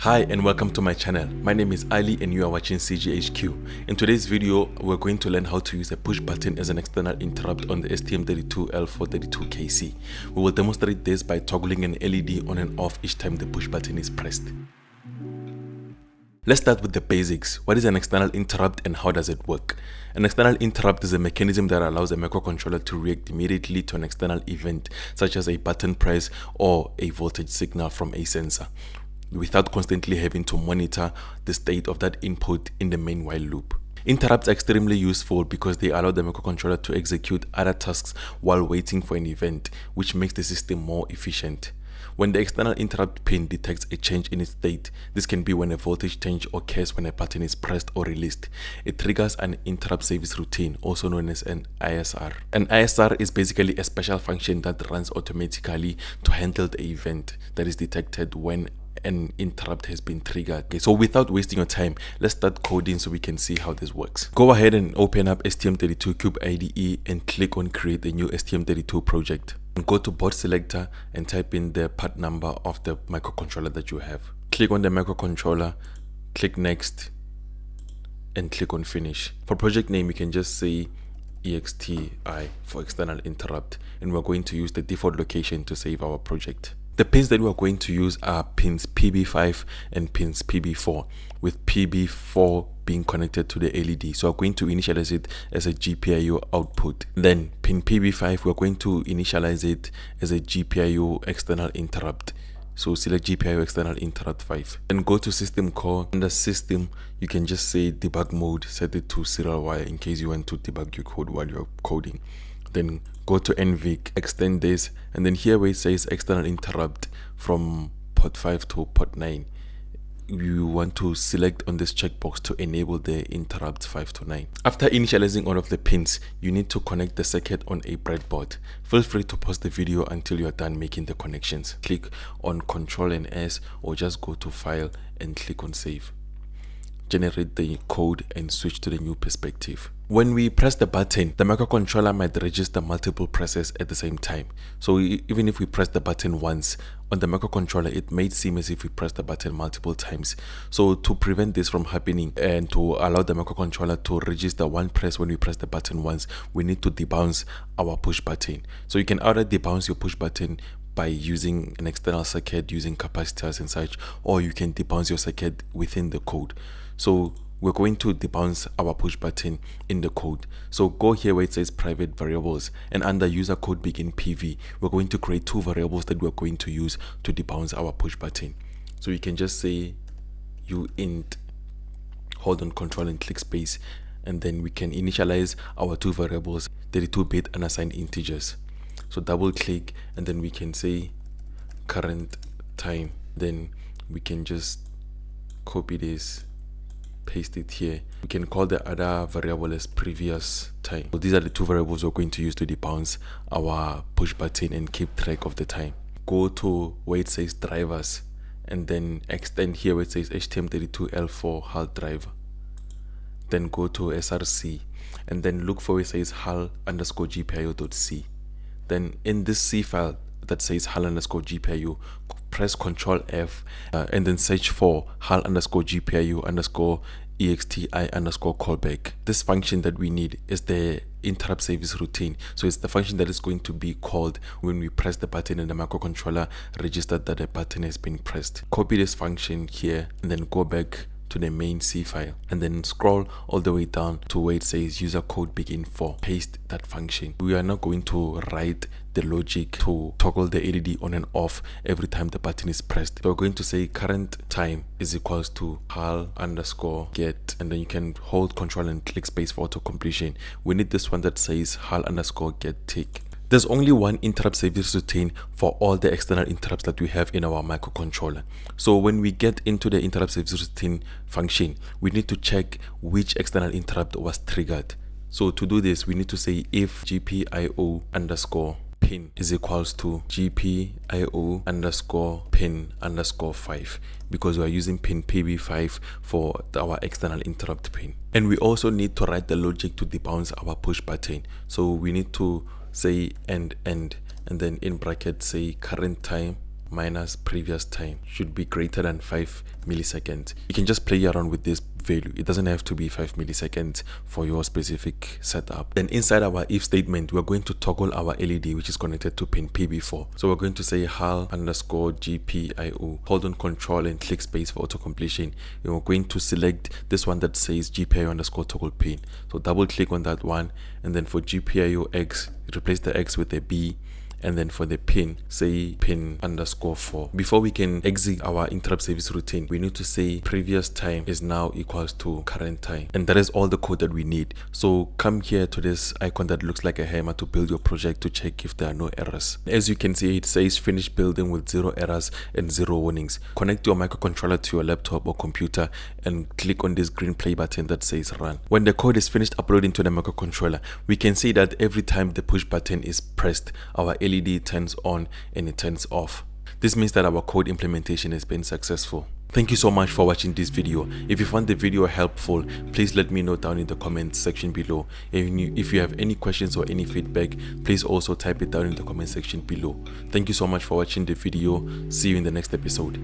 Hi and welcome to my channel. My name is Ali and you are watching CGHQ. In today's video, we're going to learn how to use a push button as an external interrupt on the STM32 L432KC. We will demonstrate this by toggling an LED on and off each time the push button is pressed. Let's start with the basics. What is an external interrupt and how does it work? An external interrupt is a mechanism that allows a microcontroller to react immediately to an external event, such as a button press or a voltage signal from a sensor, without constantly having to monitor the state of that input in the main while loop. Interrupts are extremely useful because they allow the microcontroller to execute other tasks while waiting for an event, which makes the system more efficient. When the external interrupt pin detects a change in its state, this can be when a voltage change occurs when a button is pressed or released. It triggers an interrupt service routine, also known as an ISR. An ISR is basically a special function that runs automatically to handle the event that is detected when an interrupt has been triggered. Okay, so without wasting your time, let's start coding so we can see how this works. Go ahead and open up STM32 Cube IDE and click on create a new STM32 project. And go to board selector and type in the part number of the microcontroller that you have. Click on the microcontroller, click next, and click on finish. For project name, you can just say EXTI for external interrupt, and we're going to use the default location to save our project. The pins that we are going to use are pins PB5 and pins PB4, with PB4 being connected to the LED. So we're going to initialize it as a GPIO output. Then pin PB5, we're going to initialize it as a GPIO external interrupt. So select GPIO external interrupt 5. Then go to system core. Under system, you can just say debug mode, set it to serial wire in case you want to debug your code while you're coding. Then go to NVIC, extend this, and then here where it says external interrupt from port 5 to port 9, you want to select on this checkbox to enable the interrupt 5 to 9. After initializing all of the pins, you need to connect the circuit on a breadboard. Feel free to pause the video until you are done making the connections. Click on Ctrl and S or just go to File and click on Save. Generate the code and switch to the new perspective. When we press the button, the microcontroller might register multiple presses at the same time. So even if we press the button once on the microcontroller, it may seem as if we press the button multiple times. So to prevent this from happening and to allow the microcontroller to register one press when we press the button once, we need to debounce our push button. So you can either debounce your push button by using an external circuit, using capacitors and such, or you can debounce your circuit within the code. So we're going to debounce our push button in the code. So go here where it says private variables, and under user code begin PV, we're going to create two variables that we're going to use to debounce our push button. So you can just say uint, hold on Control and click space, and then we can initialize our two variables, 32-bit unassigned integers. So double click and then we can say current time. Then we can just copy this, paste it here. We can call the other variable as previous time. So these are the two variables we're going to use to debounce our push button and keep track of the time. Go to where it says drivers and then extend here where it says STM32 L4 HAL driver. Then go to SRC and then look for where it says HAL_GPIO.c. Then in this C file that says HAL_GPIO, press Ctrl F and then search for HAL_GPIO_EXTI_callback. This function that we need is the interrupt service routine. So it's the function that is going to be called when we press the button and the microcontroller registered that the button has been pressed. Copy this function here and then go back to the main C file and then scroll all the way down to where it says user code begin for. Paste that function. We are now going to write the logic to toggle the LED on and off every time the button is pressed. So we're going to say current time is equals to HAL_get, and then you can hold Control and click space for auto completion. We need this one that says HAL_get tick. There's only one interrupt service routine for all the external interrupts that we have in our microcontroller. So when we get into the interrupt service routine function, we need to check which external interrupt was triggered. So to do this, we need to say if GPIO_pin is equals to GPIO_pin_5, because we are using pin PB5 for our external interrupt pin. And we also need to write the logic to debounce our push button. So we need to say end, and then in bracket say current time minus previous time should be greater than 5 milliseconds. You can just play around with this value. It doesn't have to be 5 milliseconds for your specific setup. Then inside our if statement, we're going to toggle our LED which is connected to pin PB4. So we're going to say HAL underscore GPIO, hold on control and click space for auto completion. And we're going to select this one that says GPIO underscore toggle pin. So double click on that one, and then for GPIO X, replace the X with a B, and then for the pin, say pin underscore 4. Before we can exit our interrupt service routine, we need to say previous time is now equals to current time, and that is all the code that we need. So come here to this icon that looks like a hammer to build your project to check if there are no errors. As you can see, it says finish building with 0 errors and 0 warnings. Connect your microcontroller to your laptop or computer and click on this green play button that says run. When the code is finished uploading to the microcontroller, we can see that every time the push button is pressed, our LED turns on and it turns off. This means that our code implementation has been successful. Thank you so much for watching this video. If you found the video helpful, please let me know down in the comment section below. If you have any questions or any feedback, please also type it down in the comment section below. Thank you so much for watching the video. See you in the next episode.